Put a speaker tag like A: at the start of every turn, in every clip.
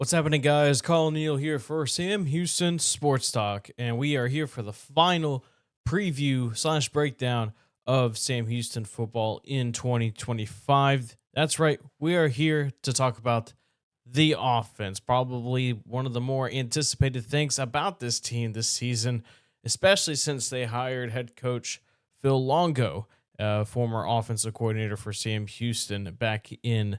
A: What's happening, guys? Colin Neal here for Sam Houston Sports Talk, and we are here for the final preview slash breakdown of Sam Houston football in 2025. That's right, we are here to talk about the offense, probably one of the more anticipated things about this team this season, especially since they hired head coach Phil Longo, former offensive coordinator for Sam Houston back in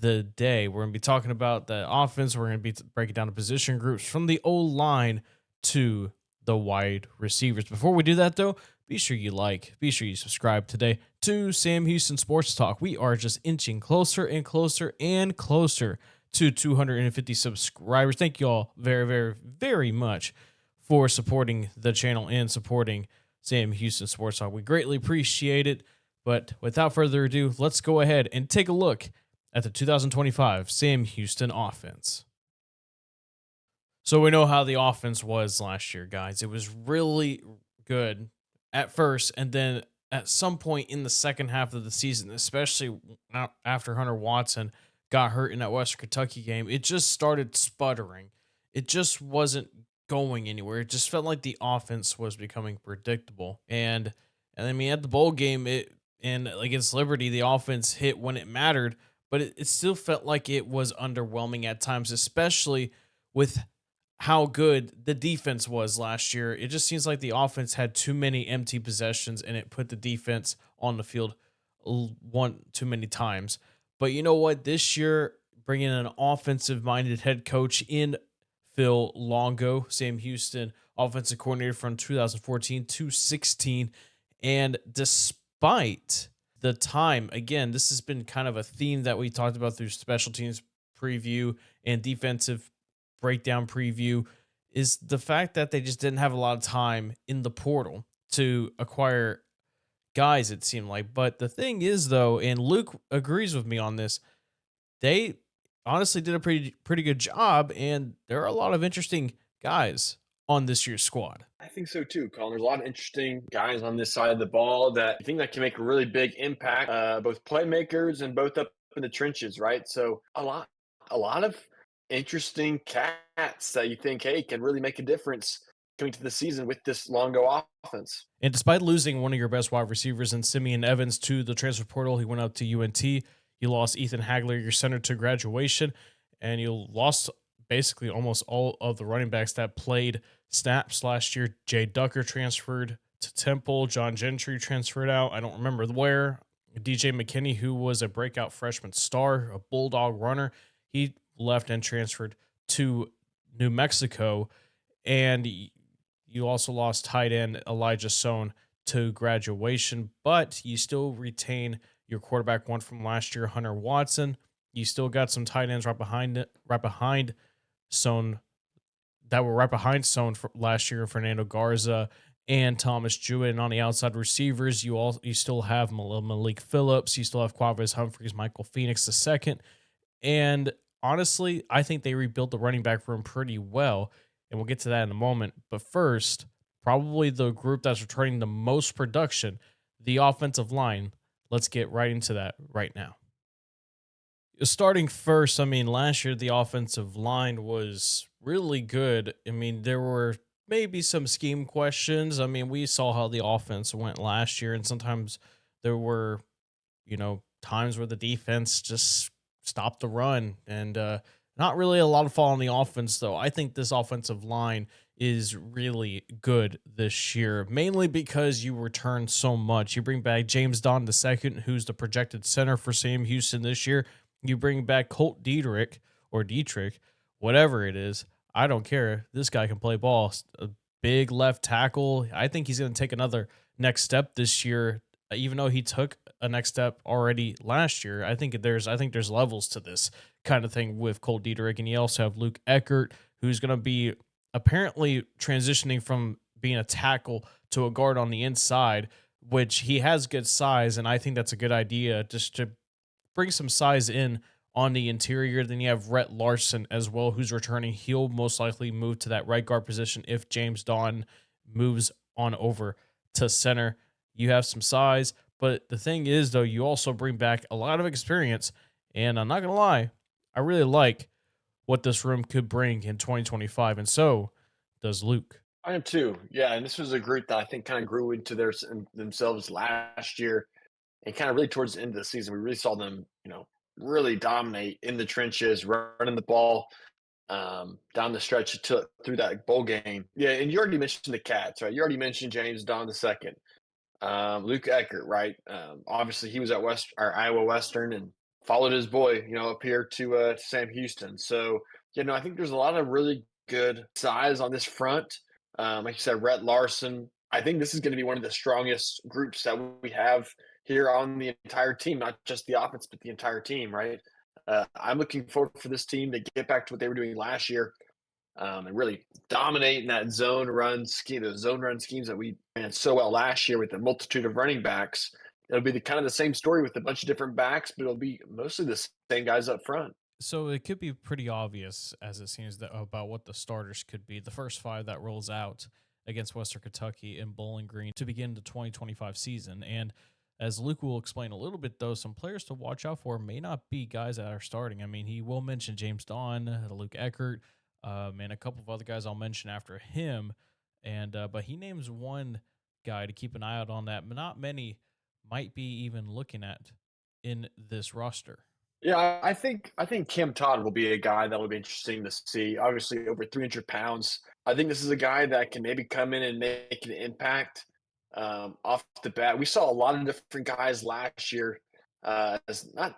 A: the day. We're going to be talking about the offense. We're going to be breaking down the position groups from the O line to the wide receivers. Before we do that, though, be sure you subscribe today to Sam Houston Sports Talk. We are just inching closer and closer and closer to 250 subscribers. Thank you all very, very, very much for supporting the channel and supporting Sam Houston Sports Talk. We greatly appreciate it. But without further ado, let's go ahead and take a look at the 2025 Sam Houston offense. So we know how the offense was last year, guys. It was really good at first, and then at some point in the second half of the season, especially after Hunter Watson got hurt in that Western Kentucky game, it just started sputtering. It just wasn't going anywhere. It just felt like the offense was becoming predictable. And I mean, at the bowl game, and against Liberty, the offense hit when it mattered, but it still felt like it was underwhelming at times, especially with how good the defense was last year. It just seems like the offense had too many empty possessions, and it put the defense on the field one too many times. But you know what? This year, bringing an offensive-minded head coach in Phil Longo, Sam Houston, offensive coordinator from 2014 to 16, and despite the time, again, this has been kind of a theme that we talked about through special teams preview and defensive breakdown preview, is the fact that they just didn't have a lot of time in the portal to acquire guys, it seemed like. But the thing is, though, and Luke agrees with me on this, they honestly did a pretty good job, and there are a lot of interesting guys on this year's squad.
B: I think so too, Colin. There's a lot of interesting guys on this side of the ball that I think that can make a really big impact, both playmakers and both up in the trenches, right? So a lot of interesting cats that you think, hey, can really make a difference coming to the season with this Longo offense.
A: And despite losing one of your best wide receivers in Simeon Evans to the transfer portal, he went out to UNT. You lost Ethan Hagler, your center, to graduation, and you lost basically almost all of the running backs that played snaps last year. Jay Ducker transferred to Temple. John Gentry transferred out. I don't remember where. DJ McKinney, who was a breakout freshman star, a bulldog runner, he left and transferred to New Mexico. And you also lost tight end Elijah Sohn to graduation, but you still retain your quarterback one from last year, Hunter Watson. You still got some tight ends right behind Sohn that were right behind Sohn for last year, Fernando Garza and Thomas Jewett. And on the outside receivers, you still have Malik Phillips, you still have Quavis Humphreys, Michael Phoenix II. And honestly, I think they rebuilt the running back room pretty well, and we'll get to that in a moment. But first, probably the group that's returning the most production, the offensive line. Let's get right into that right now. Starting first, I mean, last year the offensive line was really good. I mean, there were maybe some scheme questions. I mean, we saw how the offense went last year, and sometimes there were, times where the defense just stopped the run, and not really a lot of fall on the offense, though. I think this offensive line is really good this year, mainly because you return so much. You bring back James Don II, who's the projected center for Sam Houston this year. You bring back Colt Dietrich, whatever it is. I don't care. This guy can play ball. A big left tackle. I think he's going to take another next step this year, even though he took a next step already last year. I think there's levels to this kind of thing with Colt Dietrich. And you also have Luke Eckert, who's going to be apparently transitioning from being a tackle to a guard on the inside, which he has good size. And I think that's a good idea, just to bring some size in on the interior. Then you have Rhett Larson as well, who's returning. He'll most likely move to that right guard position if James Don moves on over to center. You have some size, but the thing is, though, you also bring back a lot of experience. And I'm not going to lie, I really like what this room could bring in 2025, and so does Luke.
B: I am too. Yeah, and this was a group that I think kind of grew into themselves last year, and kind of really towards the end of the season, we really saw them, really dominate in the trenches, running the ball down the stretch through that bowl game. Yeah, and you already mentioned the Cats, right? You already mentioned James Don the second. Luke Eckert, right? Obviously, he was at Iowa Western and followed his boy, up here to Sam Houston. So, I think there's a lot of really good size on this front. Like you said, Rhett Larson. I think this is going to be one of the strongest groups that we have here on the entire team, not just the offense, but the entire team, right? I'm looking forward for this team to get back to what they were doing last year and really dominate in that zone run scheme, those zone run schemes that we ran so well last year with a multitude of running backs. It'll be the kind of the same story with a bunch of different backs, but it'll be mostly the same guys up front.
A: So it could be pretty obvious, as it seems, that about what the starters could be. The first five that rolls out against Western Kentucky and Bowling Green to begin the 2025 season. And as Luke will explain a little bit, though, some players to watch out for may not be guys that are starting. I mean, he will mention James Don, Luke Eckert, and a couple of other guys I'll mention after him. And but he names one guy to keep an eye out on that not many might be even looking at in this roster.
B: Yeah, I think Kim Todd will be a guy that will be interesting to see. Obviously, over 300 pounds. I think this is a guy that can maybe come in and make an impact off the bat. We saw a lot of different guys last year. As not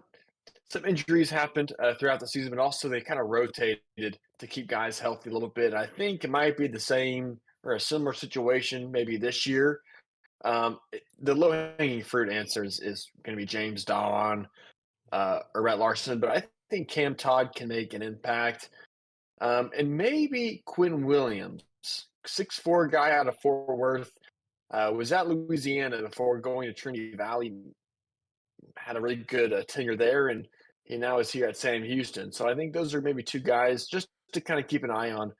B: some injuries happened throughout the season, but also they kind of rotated to keep guys healthy a little bit. I think it might be the same or a similar situation maybe this year. The low hanging fruit answer is going to be James Dawn or Rhett Larson, but I think Cam Todd can make an impact. And maybe Quinn Williams, 6'4" guy out of Fort Worth, was at Louisiana before going to Trinity Valley, had a really good tenure there, and he now is here at Sam Houston. So I think those are maybe two guys just to kind of keep an eye on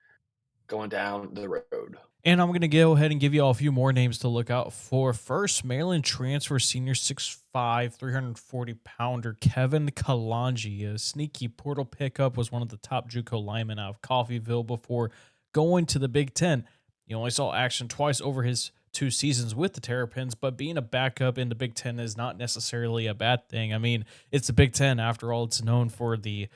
B: going down the road.
A: And I'm going to go ahead and give you all a few more names to look out for. First, Maryland transfer senior 6'5", 340-pounder Kevin Kalanji. A sneaky portal pickup, was one of the top JUCO linemen out of Coffeyville before going to the Big Ten. He only saw action twice over his 2 seasons with the Terrapins, but being a backup in the Big Ten is not necessarily a bad thing. I mean, it's the Big Ten. After all, it's known for the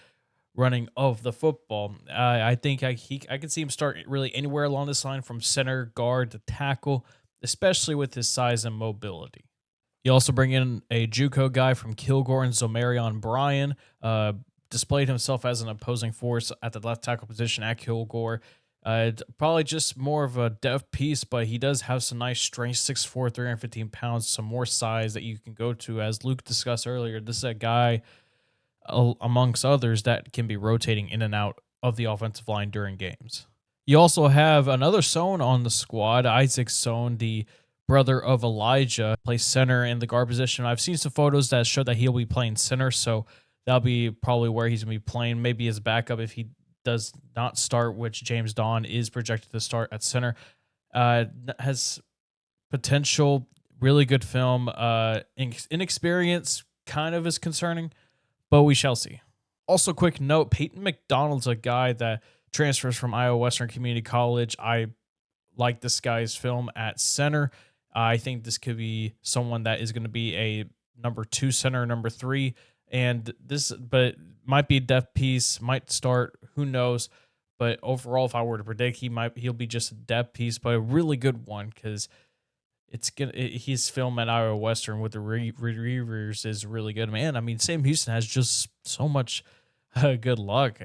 A: running of the football. I think I could see him start really anywhere along this line, from center, guard to tackle, especially with his size and mobility. You also bring in a JUCO guy from Kilgore and Zomarion Bryan. Displayed himself as an opposing force at the left tackle position at Kilgore. Probably just more of a depth piece, but he does have some nice strength, 6'4", 315 pounds, some more size that you can go to. As Luke discussed earlier, this is a guy amongst others that can be rotating in and out of the offensive line during games. You also have another Sohn on the squad, Isaac Sohn, the brother of Elijah, plays center in the guard position. I've seen some photos that show that he'll be playing center, so that'll be probably where he's going to be playing, maybe as backup if he does not start, which James Don is projected to start at center. Has potential, really good film. Inexperience kind of is concerning, but we shall see. Also, quick note, Peyton McDonald's a guy that transfers from Iowa Western Community College. I like this guy's film at center. I think this could be someone that is going to be a number 2 center, number 3, but might be a depth piece, might start, who knows. But overall, if I were to predict, he'll be just a depth piece, but a really good one, because his film at Iowa Western with the Reavers is really good, man. I mean, Sam Houston has just so much good luck,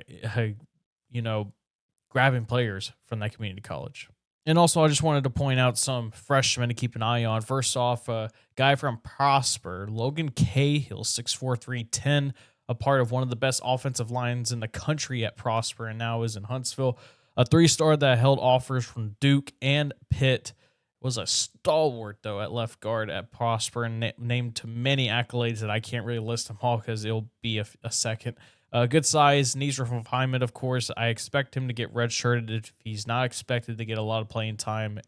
A: grabbing players from that community college. And also, I just wanted to point out some freshmen to keep an eye on. First off, a guy from Prosper, Logan Cahill, 6'4", 310, a part of one of the best offensive lines in the country at Prosper, and now is in Huntsville. A 3-star that held offers from Duke and Pitt. Was a stalwart, though, at left guard at Prosper, and named to many accolades that I can't really list them all because it'll be a second. Good size, needs refinement, of course. I expect him to get redshirted if he's not expected to get a lot of playing time.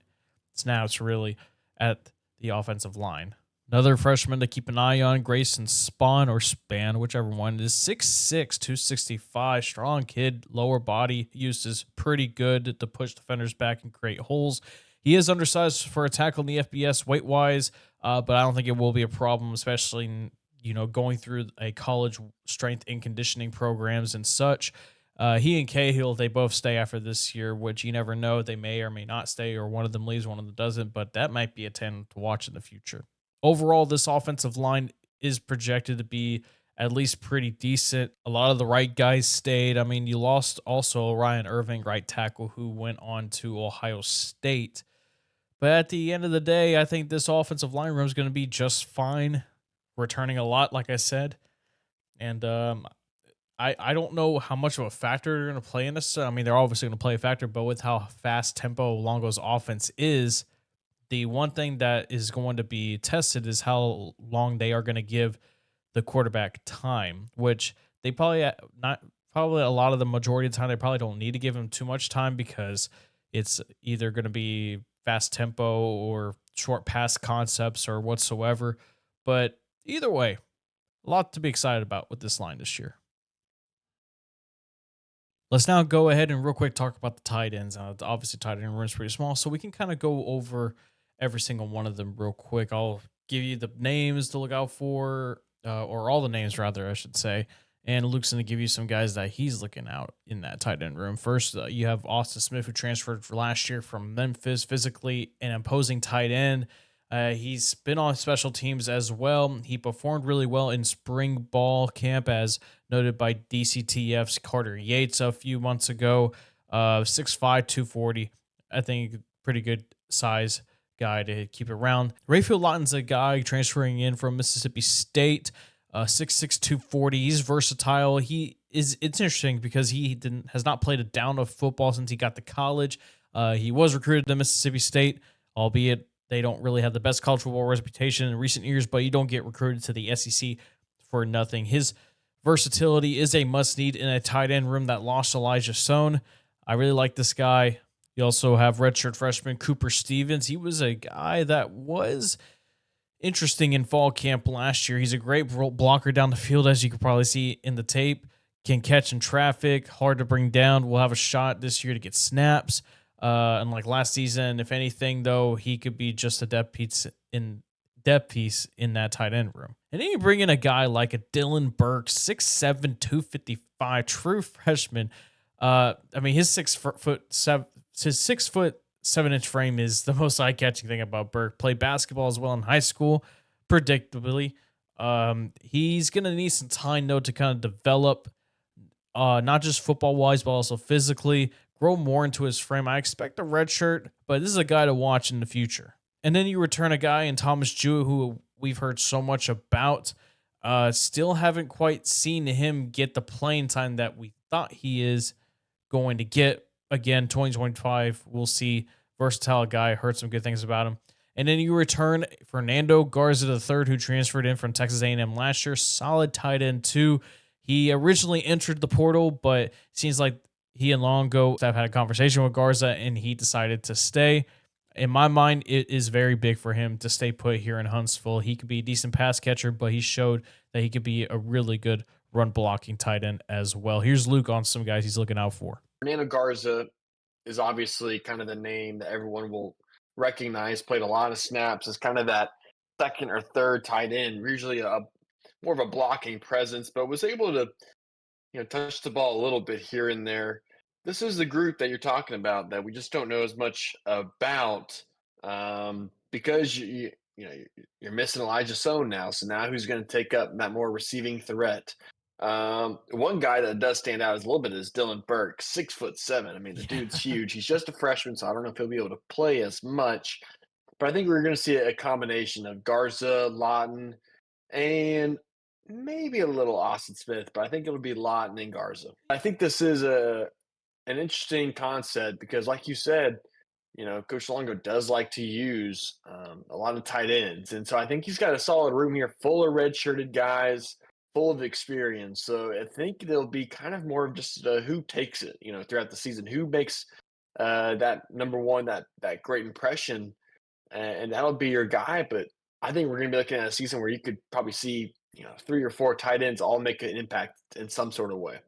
A: Snaps, really, at the offensive line. Another freshman to keep an eye on, Grayson Span, whichever one it is, 6'6", 265, strong kid, lower body use is pretty good to push defenders back and create holes. He is undersized for a tackle in the FBS weight-wise, but I don't think it will be a problem, especially going through a college strength and conditioning programs and such. He and Cahill, they both stay after this year, which you never know. They may or may not stay, or one of them leaves, one of them doesn't, but that might be a 10 to watch in the future. Overall, this offensive line is projected to be at least pretty decent. A lot of the right guys stayed. I mean, you lost also Ryan Irving, right tackle, who went on to Ohio State. But at the end of the day, I think this offensive line room is going to be just fine, returning a lot, like I said. And I don't know how much of a factor they're going to play in this. I mean, they're obviously going to play a factor, but with how fast tempo Longo's offense is, the one thing that is going to be tested is how long they are going to give the quarterback time, which they probably a lot of the majority of the time they probably don't need to give him too much time because it's either going to be fast tempo or short pass concepts or whatsoever. But either way, a lot to be excited about with this line this year. Let's now go ahead and real quick talk about the tight ends. Obviously, tight end room is pretty small, so we can kind of go over every single one of them real quick. I'll give you the names to look out for, or all the names rather, I should say. And Luke's going to give you some guys that he's looking out in that tight end room. First, you have Austin Smith, who transferred for last year from Memphis, physically an imposing tight end. He's been on special teams as well. He performed really well in spring ball camp, as noted by DCTF's Carter Yates a few months ago. 6'5", 240. I think pretty good size guy to keep it around. Rayfield Lawton's a guy transferring in from Mississippi State. 6'6", 240. He's versatile. It's interesting because he has not played a down of football since he got to college. He was recruited to Mississippi State, albeit they don't really have the best college football reputation in recent years, but you don't get recruited to the SEC for nothing. His versatility is a must-need in a tight end room that lost Elijah Sohn. I really like this guy. You also have redshirt freshman Cooper Stevens. He was a guy that was interesting in fall camp last year. He's a great blocker down the field, as you can probably see in the tape. Can catch in traffic, hard to bring down. Will have a shot this year to get snaps. And like last season, if anything, though, he could be just a depth piece in that tight end room. And then you bring in a guy like a Dylan Burke, 6'7", 255, true freshman. I mean, his 6'7" frame is the most eye-catching thing about Burke. Played basketball as well in high school, predictably. He's gonna need some time though to kind of develop, not just football-wise, but also physically. Grow more into his frame. I expect a red shirt, but this is a guy to watch in the future. And then you return a guy in Thomas Jewett, who we've heard so much about. Still haven't quite seen him get the playing time that we thought he is going to get. Again, 2025, we'll see. Versatile guy. Heard some good things about him. And then you return Fernando Garza III, who transferred in from Texas A&M last year. Solid tight end too. He originally entered the portal, but seems like he and Longo have had a conversation with Garza, and he decided to stay. In my mind, it is very big for him to stay put here in Huntsville. He could be a decent pass catcher, but he showed that he could be a really good run blocking tight end as well. Here's Luke on some guys he's looking out for.
B: Fernando Garza is obviously kind of the name that everyone will recognize. Played a lot of snaps as kind of that second or third tight end, usually a more of a blocking presence, but was able to touch the ball a little bit here and there. This is the group that you're talking about that we just don't know as much about, because you're missing Elijah Sohn now. So now who's going to take up that more receiving threat? One guy that does stand out is a little bit is Dylan Burke, 6'7". I mean, the dude's huge. He's just a freshman, so I don't know if he'll be able to play as much. But I think we're going to see a combination of Garza, Lawton, and maybe a little Austin Smith, but I think it'll be Lawton and Garza. I think this is an interesting concept because, like you said, Coach Longo does like to use a lot of tight ends, and so I think he's got a solid room here, full of red-shirted guys, full of experience. So I think there'll be kind of more of just who takes it, throughout the season, who makes that number one, that great impression, and that'll be your guy. But I think we're going to be looking at a season where you could probably see, 3 or 4 tight ends all make an impact in some sort of way.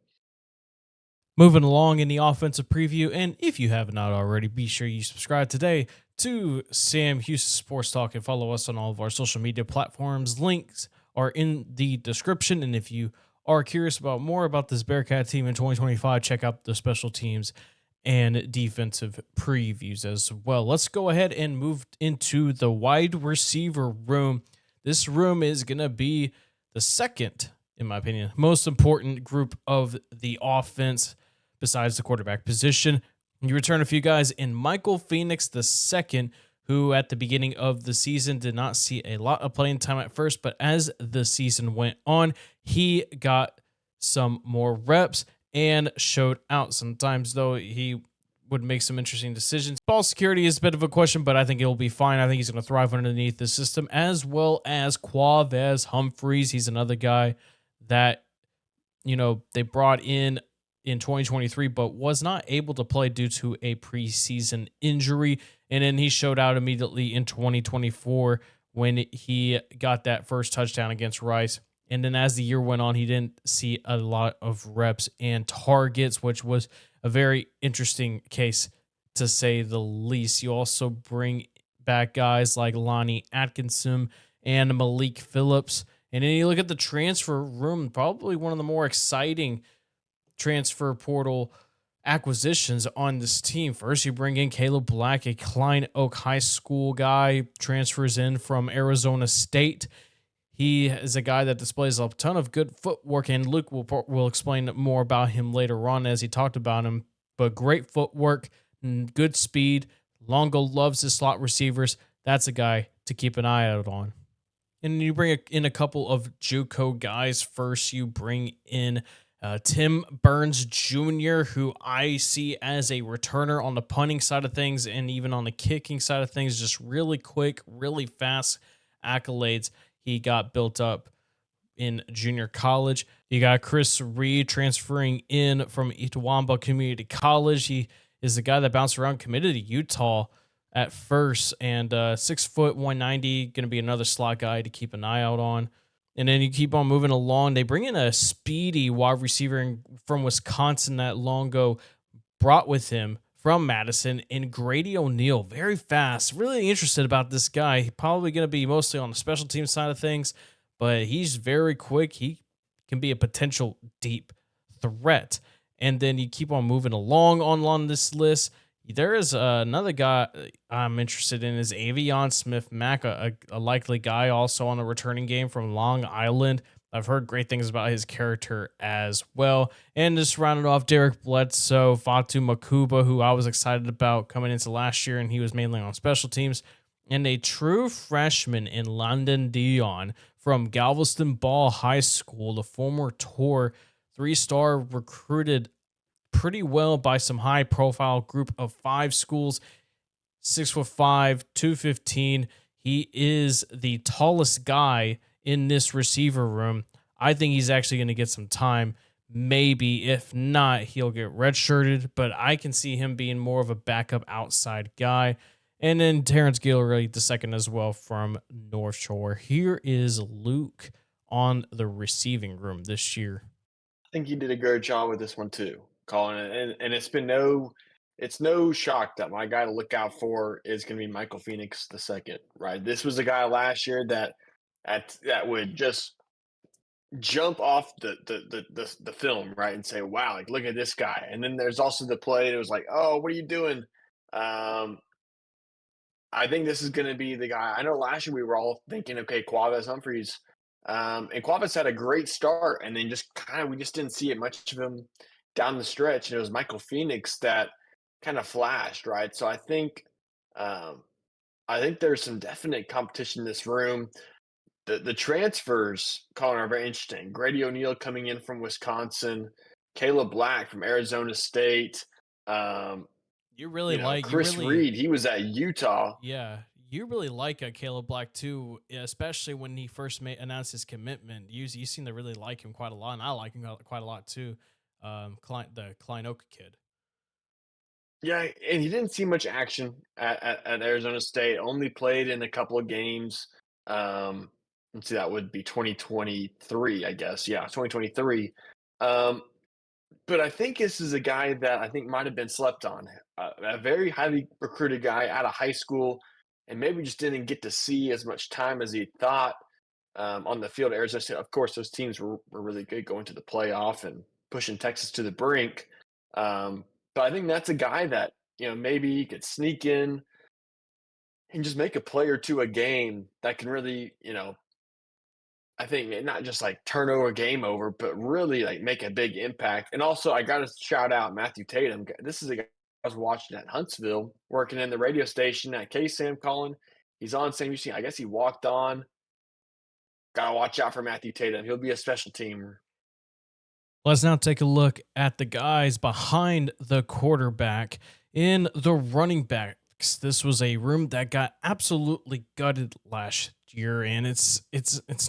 A: Moving along in the offensive preview, and if you have not already, be sure you subscribe today to Sam Houston Sports Talk and follow us on all of our social media platforms. Links are in the description. And if you are curious about more about this Bearcat team in 2025, check out the special teams and defensive previews as well. Let's go ahead and move into the wide receiver room. This room is going to be the second, in my opinion, most important group of the offense besides the quarterback position. You return a few guys in Michael Phoenix II, who at the beginning of the season did not see a lot of playing time at first, but as the season went on, he got some more reps and showed out. Sometimes, though, he would make some interesting decisions. Ball security is a bit of a question, but I think he'll be fine. I think he's going to thrive underneath the system, as well as Quavez Humphreys. He's another guy that, they brought in 2023, but was not able to play due to a preseason injury. And then he showed out immediately in 2024 when he got that first touchdown against Rice. And then as the year went on, he didn't see a lot of reps and targets, which was a very interesting case to say the least. You also bring back guys like Lonnie Atkinson and Malik Phillips. And then you look at the transfer room, probably one of the more exciting transfer portal acquisitions on this team. First, you bring in Caleb Black, a Klein Oak High School guy, transfers in from Arizona State. He is a guy that displays a ton of good footwork, and Luke will explain more about him later on as he talked about him. But great footwork, good speed. Longo loves his slot receivers. That's a guy to keep an eye out on. And you bring in a couple of JUCO guys. First, you bring in Tim Burns Jr., who I see as a returner on the punting side of things and even on the kicking side of things. Just really quick, really fast accolades he got built up in junior college. You got Chris Reed transferring in from Itawamba Community College. He is the guy that bounced around, committed to Utah at first, and 6 foot 190, going to be another slot guy to keep an eye out on. And then you keep on moving along. They bring in a speedy wide receiver from Wisconsin that Longo brought with him from Madison, and Grady O'Neill, very fast. Really interested about this guy. He's probably going to be mostly on the special team side of things, but he's very quick. He can be a potential deep threat. And then you keep on moving along on this list. There is another guy I'm interested in is Avion Smith Mack, a likely guy also on the returning game from Long Island. I've heard great things about his character as well. And just rounded off Derek Bledsoe, Fatu Makuba, who I was excited about coming into last year, and he was mainly on special teams. And a true freshman in London Dion from Galveston Ball High School, the former Tour 3-star recruited pretty well by some high profile group of 5 schools. 6'5", 215. He is the tallest guy in this receiver room. I think he's actually going to get some time. Maybe if not, he'll get redshirted, but I can see him being more of a backup outside guy. And then Terrence Gilroy the second as well from North Shore. Here is Luke on the receiving room this year.
B: I think you did a great job with this one too, Colin. And it's no shock that my guy to look out for is going to be Michael Phoenix II, right? This was a guy last year that would just jump off the film, right, and say, "Wow, like look at this guy." And then there's also the play that was like, "Oh, what are you doing?" Um, I think this is going to be the guy. I know last year we were all thinking, okay, Quavez Humphreys, and Quavez had a great start, and then we just didn't see it much of him down the stretch. And it was Michael Phoenix that kind of flashed, right? So um, I think there's some definite competition in this room. The transfers, Colin, are very interesting. Grady O'Neill coming in from Wisconsin, Caleb Black from Arizona State. Um,
A: You really like you
B: Chris
A: really
B: Reed, he was at Utah.
A: Yeah, you really like Caleb Black too, especially when he first announced his commitment. You seem to really like him quite a lot, and I like him quite a lot too. The Klein Oak kid.
B: Yeah, and he didn't see much action at Arizona State. Only played in a couple of games. Let's see, that would be 2023, I guess. Yeah, 2023. Um, but I think this is a guy that I think might have been slept on. A very highly recruited guy out of high school, and maybe just didn't get to see as much time as he thought on the field at Arizona State. Of course, those teams were really good going to the playoff and pushing Texas to the brink. Um, but I think that's a guy that maybe he could sneak in and just make a play or two a game that can really I think not just like turn over game over, but really like make a big impact. And also, I got to shout out Matthew Tatum. This is a guy I was watching at Huntsville, working in the radio station at K Sam calling. He's on Sam Houston. I guess he walked on. Gotta watch out for Matthew Tatum. He'll be a special teamer.
A: Let's now take a look at the guys behind the quarterback in the running backs. This was a room that got absolutely gutted last year, and it's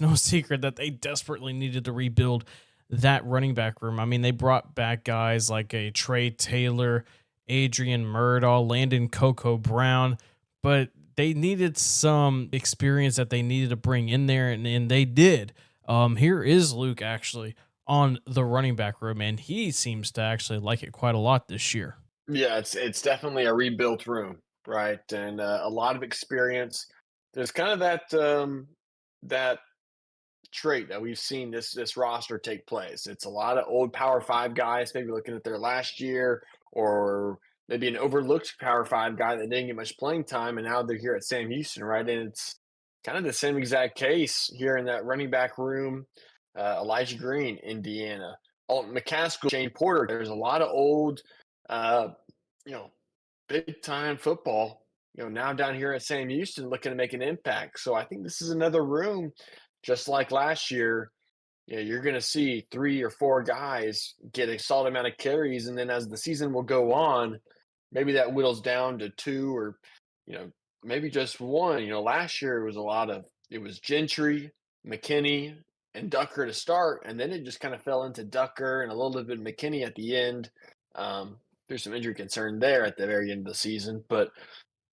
A: no secret that they desperately needed to rebuild that running back room. I mean, they brought back guys like a Trey Taylor, Adrian Murdaugh, Landon Coco Brown, but they needed some experience that they needed to bring in there, and they did. Here is Luke actually on the running back room, and he seems to actually like it quite a lot this year.
B: Yeah, it's definitely a rebuilt room, right? And a lot of experience. There's kind of that trait that we've seen this roster take place. It's a lot of old Power Five guys, maybe looking at their last year, or maybe an overlooked Power Five guy that didn't get much playing time, and now they're here at Sam Houston, right? And it's kind of the same exact case here in that running back room. Elijah Green, Indiana, Alton McCaskill, Shane Porter. There's a lot of old, uh, you know, big time football. Now down here at Sam Houston, looking to make an impact. So I think this is another room just like last year, you're going to see 3 or 4 guys get a solid amount of carries, and then as the season will go on, maybe that whittles down to 2 or you know maybe just 1. Last year it was Gentry, McKinney, and Ducker to start, and then it just kind of fell into Ducker and a little bit of McKinney at the end. Um, there's some injury concern there at the very end of the season, but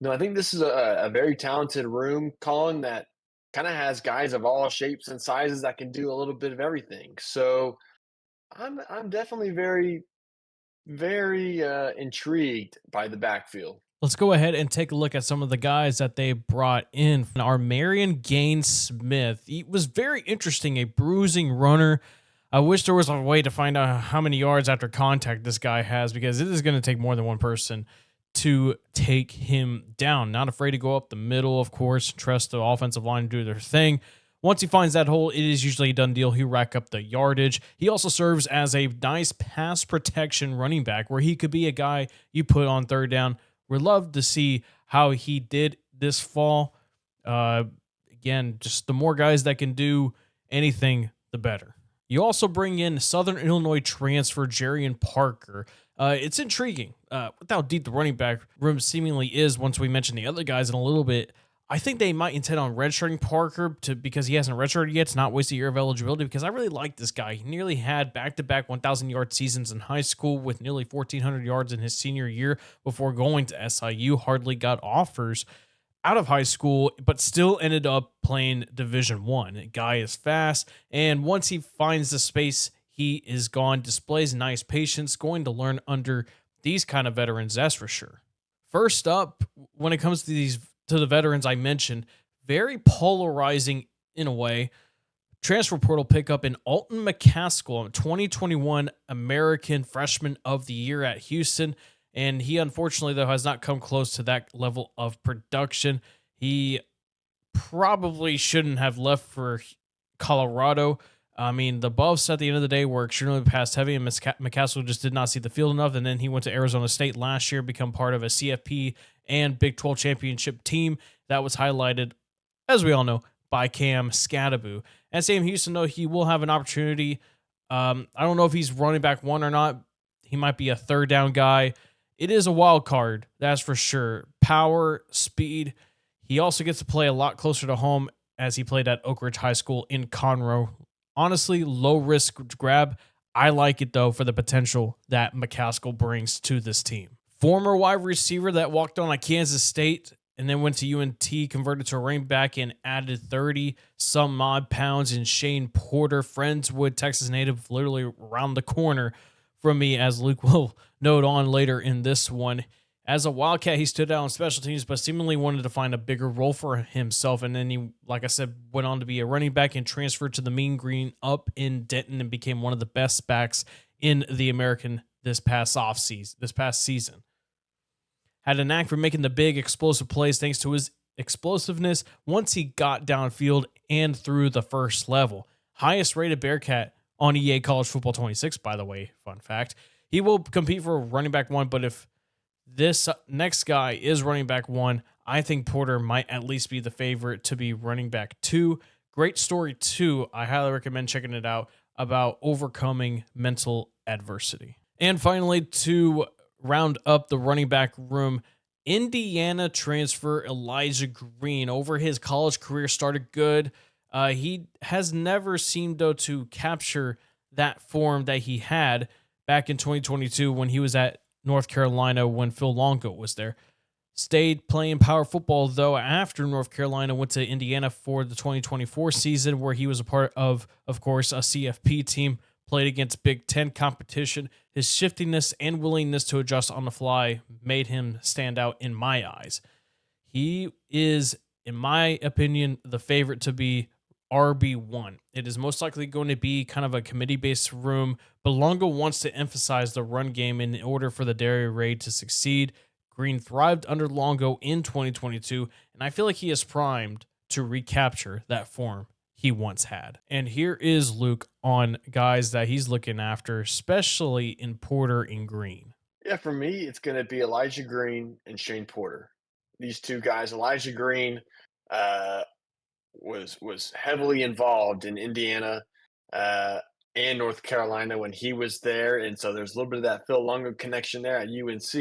B: no, I think this is a very talented room, Colin, that kind of has guys of all shapes and sizes that can do a little bit of everything. So I'm definitely very intrigued by the backfield.
A: Let's go ahead and take a look at some of the guys that they brought in. Our Marion Gaines Smith, he was very interesting, a bruising runner. I wish there was a way to find out how many yards after contact this guy has, because it is going to take more than one person to take him down. Not afraid to go up the middle, of course. Trust the offensive line to do their thing. Once he finds that hole, it is usually a done deal. He'll rack up the yardage. He also serves as a nice pass protection running back, where he could be a guy you put on third down. We'd love to see how he did this fall. Again, just the more guys that can do anything, the better. You also bring in Southern Illinois transfer Jarian Parker. It's intriguing with how deep the running back room seemingly is. Once we mention the other guys in a little bit, I think they might intend on redshirting Parker because he hasn't redshirted yet to not waste a year of eligibility, because I really like this guy. He nearly had back-to-back 1,000-yard seasons in high school with nearly 1,400 yards in his senior year before going to SIU. Hardly got offers out of high school, but still ended up playing Division One. Guy is fast, and once he finds the space, he is gone. Displays nice patience, going to learn under these kind of veterans, that's for sure. First up, when it comes to the veterans I mentioned, very polarizing in a way. Transfer portal pickup in Alton McCaskill, 2021 American Freshman of the Year at Houston. And he, unfortunately, though, has not come close to that level of production. He probably shouldn't have left for Colorado. I mean, the buffs at the end of the day were extremely pass heavy, and McCaskill just did not see the field enough. And then he went to Arizona State last year, become part of a CFP and Big 12 championship team that was highlighted, as we all know, by Cam Scadaboo. At Sam Houston, though, he will have an opportunity. I don't know if he's running back one or not. He might be a third down guy. It is a wild card, that's for sure. Power, speed. He also gets to play a lot closer to home, as he played at Oak Ridge High School in Conroe. Honestly, low risk grab. I like it, though, for the potential that McCaskill brings to this team. Former wide receiver that walked on at Kansas State, and then went to UNT, converted to a running back, and added 30 some odd pounds in Shane Porter, Friendswood, Texas native, literally around the corner from me, as Luke will note on later in this one. As a Wildcat, he stood out on special teams, but seemingly wanted to find a bigger role for himself. And then he, like I said, went on to be a running back and transferred to the Mean Green up in Denton and became one of the best backs in the American this past season. Had a knack for making the big explosive plays thanks to his explosiveness once he got downfield and through the first level. Highest rated Bearcat on EA College Football 26, by the way, fun fact. He will compete for running back 1, but if this next guy is running back 1, I think Porter might at least be the favorite to be running back 2. Great story, too. I highly recommend checking it out about overcoming mental adversity. And finally, to round up the running back room, Indiana transfer Elijah Green over his college career started good. He has never seemed, though, to capture that form that he had back in 2022 when he was at North Carolina when Phil Longo was there. Stayed playing power football, though, after North Carolina went to Indiana for the 2024 season, where he was a part of course, a CFP team, played against Big Ten competition. His shiftiness and willingness to adjust on the fly made him stand out in my eyes. He is, in my opinion, the favorite to be RB1. It is most likely going to be kind of a committee-based room, but Longo wants to emphasize the run game in order for the Dairy Raid to succeed. Green thrived under Longo in 2022, and I feel like he is primed to recapture that form he once had. And here is Luke on guys that he's looking after, especially in Porter and Green.
B: Yeah, for me, it's going to be Elijah Green and Shane Porter. These two guys, Elijah Green, uh, was heavily involved in Indiana and North Carolina when he was there, and so there's a little bit of that Phil Longo connection there at UNC,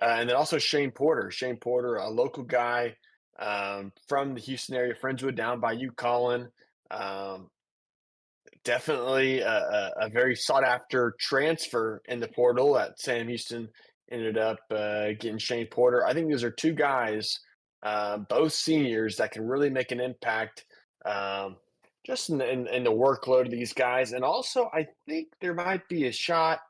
B: and then also Shane Porter. Shane Porter, a local guy from the Houston area, Friendswood, down by UConn. Um, Definitely a very sought after transfer in the portal at Sam Houston ended up getting Shane Porter. I think these are two guys, both seniors, that can really make an impact just in the workload of these guys. And also, I think there might be a shot.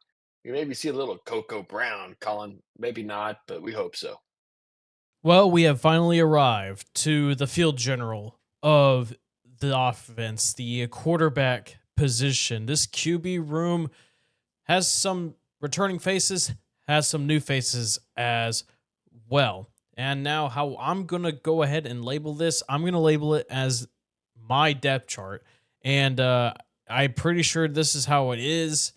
B: You maybe see a little Coco Brown, Colin. Maybe not, but we hope so.
A: Well, we have finally arrived to the field general of the offense, the quarterback position. This QB room has some returning faces, has some new faces as well. And now, how I'm going to go ahead and label this, I'm going to label it as my depth chart. And I'm pretty sure this is how it is.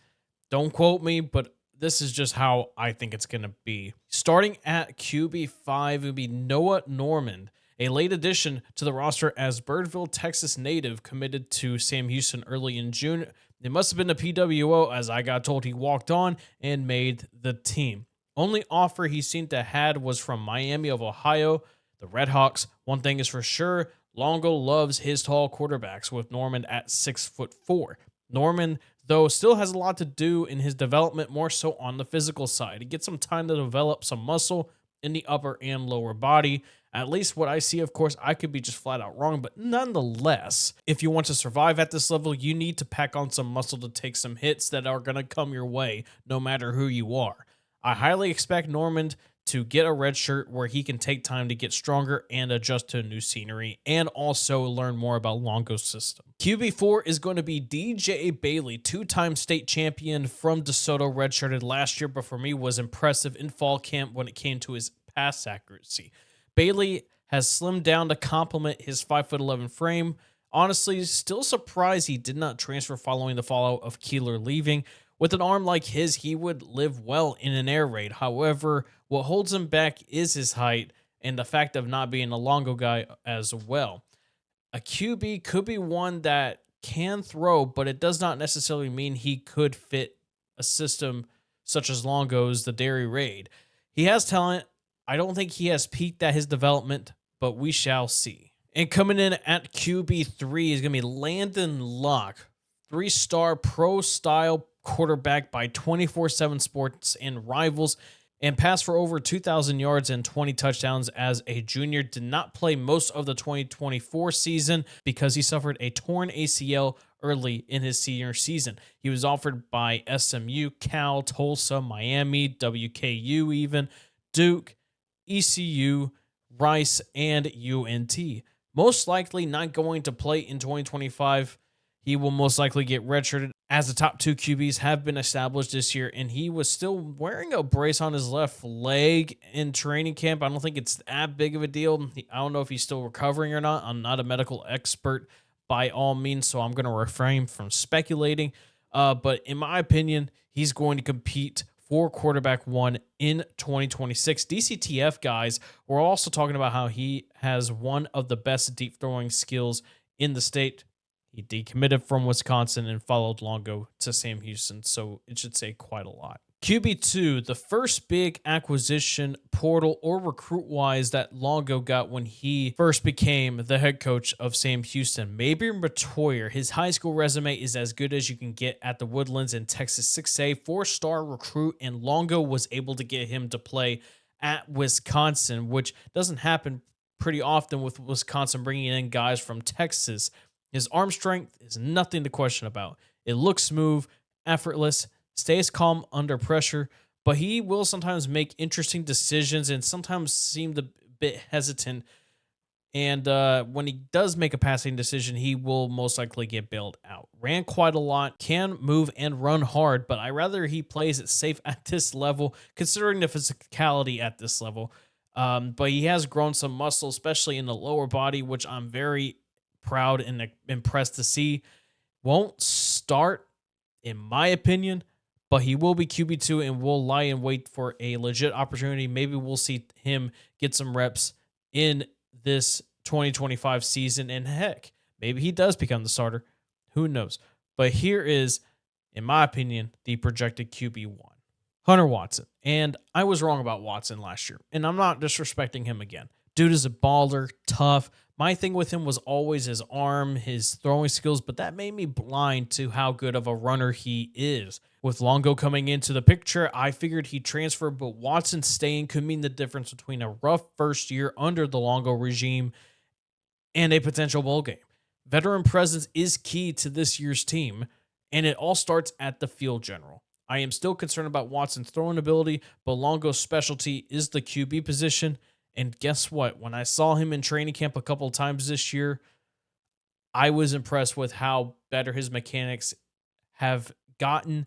A: Don't quote me, but this is just how I think it's going to be. Starting at QB5, it would be Noah Norman, a late addition to the roster as Birdville, Texas native, committed to Sam Houston early in June. It must have been a PWO, as I got told he walked on and made the team. Only offer he seemed to had was from Miami of Ohio, the Redhawks. One thing is for sure, Longo loves his tall quarterbacks, with Norman at 6'4". Norman, though, still has a lot to do in his development, more so on the physical side. He gets some time to develop some muscle in the upper and lower body. At least what I see, of course, I could be just flat out wrong, but nonetheless, if you want to survive at this level, you need to pack on some muscle to take some hits that are going to come your way, no matter who you are. I highly expect Norman to get a red shirt where he can take time to get stronger and adjust to new scenery, and also learn more about Longo's system. QB4 is going to be DJ Bailey, two-time state champion from DeSoto, redshirted last year, but for me was impressive in fall camp when it came to his pass accuracy. Bailey has slimmed down to complement his 5'11" frame. Honestly, still surprised he did not transfer following the fallout of Keeler leaving. With an arm like his, he would live well in an air raid. However, what holds him back is his height and the fact of not being a Longo guy as well. A QB could be one that can throw, but it does not necessarily mean he could fit a system such as Longo's, the Dairy Raid. He has talent. I don't think he has peaked at his development, but we shall see. And coming in at QB3 is going to be Landon Locke, 3-star pro-style quarterback by 24/7 Sports and Rivals. and passed for over 2,000 yards and 20 touchdowns as a junior. Did not play most of the 2024 season because he suffered a torn ACL early in his senior season. He was offered by SMU, Cal, Tulsa, Miami, WKU even, Duke, ECU, Rice, and UNT. Most likely not going to play in 2025. He will most likely get redshirted as the top 2 QBs have been established this year, and he was still wearing a brace on his left leg in training camp. I don't think it's that big of a deal. I don't know if he's still recovering or not. I'm not a medical expert by all means, so I'm going to refrain from speculating. But in my opinion, he's going to compete for quarterback 1 in 2026. DCTF guys were also talking about how he has one of the best deep throwing skills in the state. He decommitted from Wisconsin and followed Longo to Sam Houston, so it should say quite a lot. QB2, the first big acquisition, portal, or recruit-wise that Longo got when he first became the head coach of Sam Houston. Maybe Matoyer. His high school resume is as good as you can get at the Woodlands in Texas 6A. 4-star recruit, and Longo was able to get him to play at Wisconsin, which doesn't happen pretty often with Wisconsin bringing in guys from Texas. His arm strength is nothing to question about. It looks smooth, effortless, stays calm under pressure, but he will sometimes make interesting decisions and sometimes seem a bit hesitant. And when he does make a passing decision, he will most likely get bailed out. Ran quite a lot, can move and run hard, but I rather he plays it safe at this level, considering the physicality at this level. But he has grown some muscle, especially in the lower body, which I'm very proud and impressed to see. Won't start, in my opinion, but he will be QB2 and will lie in wait for a legit opportunity. Maybe we'll see him get some reps in this 2025 season, and heck, maybe he does become the starter. Who knows? But here is, in my opinion, the projected QB1. Hunter Watson. And I was wrong about Watson last year, and I'm not disrespecting him again. Dude is a baller, tough. My thing with him was always his arm, his throwing skills, but that made me blind to how good of a runner he is. With Longo coming into the picture, I figured he'd transfer, but Watson staying could mean the difference between a rough first year under the Longo regime and a potential bowl game. Veteran presence is key to this year's team, and it all starts at the field general. I am still concerned about Watson's throwing ability, but Longo's specialty is the QB position. And guess what? When I saw him in training camp a couple of times this year, I was impressed with how better his mechanics have gotten,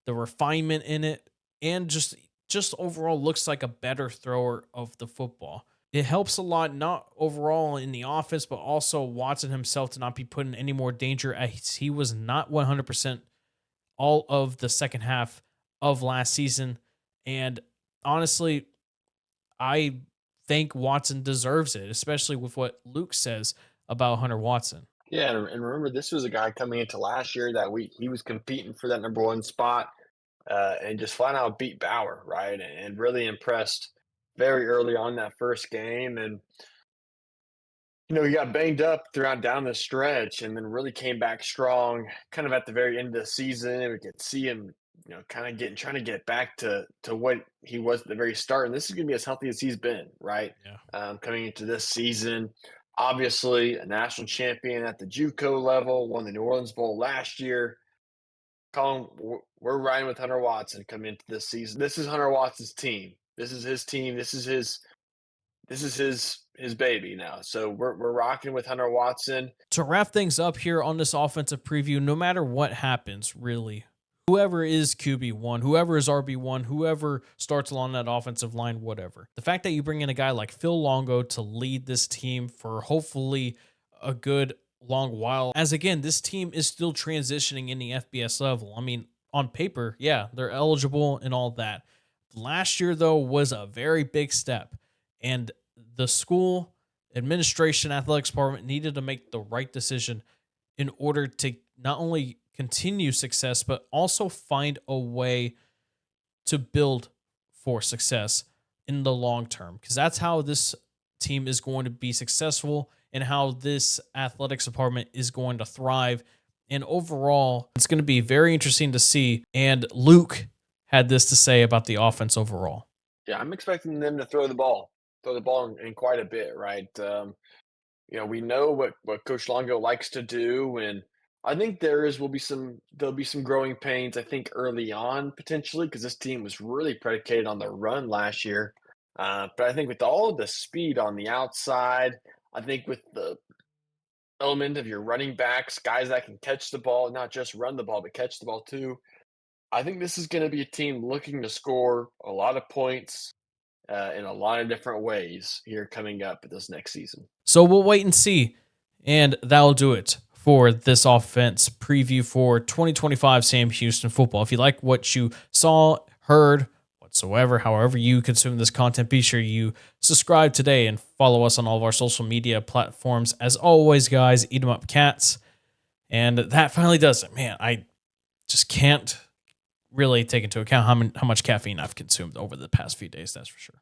A: the refinement in it, and just overall looks like a better thrower of the football. It helps a lot, not overall in the offense, but also Watson himself to not be put in any more danger, as he was not 100% all of the second half of last season. And honestly, I think Watson deserves it, especially with what Luke says about Hunter Watson.
B: Yeah, and remember, this was a guy coming into last year that he was competing for that number 1 spot, and just flat out beat Bauer, right? And really impressed very early on that first game. And he got banged up throughout down the stretch, and then really came back strong, kind of at the very end of the season. And we could see him, kind of trying to get back to what he was at the very start. And this is going to be as healthy as he's been, right?
A: Yeah.
B: Coming into this season, obviously a national champion at the JUCO level, won the New Orleans Bowl last year. Colin, we're riding with Hunter Watson coming into this season. This is Hunter Watson's team. This is his team. This is his baby now. So we're rocking with Hunter Watson.
A: To wrap things up here on this offensive preview, no matter what happens, really, whoever is QB1, whoever is RB1, whoever starts along that offensive line, whatever. The fact that you bring in a guy like Phil Longo to lead this team for hopefully a good long while, as again, this team is still transitioning in the FBS level. I mean, on paper, yeah, they're eligible and all that. Last year, though, was a very big step, and the school administration, athletics department needed to make the right decision in order to not only continue success, but also find a way to build for success in the long term, because that's how this team is going to be successful and how this athletics department is going to thrive. And overall, it's going to be very interesting to see. And Luke had this to say about the offense overall.
B: Yeah, I'm expecting them to throw the ball in quite a bit, right? We know what Coach Longo likes to do, and I think there'll be some growing pains. I think early on potentially because this team was really predicated on the run last year. But I think with all of the speed on the outside, I think with the element of your running backs, guys that can catch the ball, not just run the ball, but catch the ball too. I think this is going to be a team looking to score a lot of points in a lot of different ways here coming up this next season.
A: So we'll wait and see. And that'll do it for this offense preview for 2025 Sam Houston football. If you like what you saw, heard, whatsoever, however you consume this content, be sure you subscribe today and follow us on all of our social media platforms. As always, guys, eat 'em up cats. And that finally does it. Man, I just can't really take into account how much caffeine I've consumed over the past few days, that's for sure.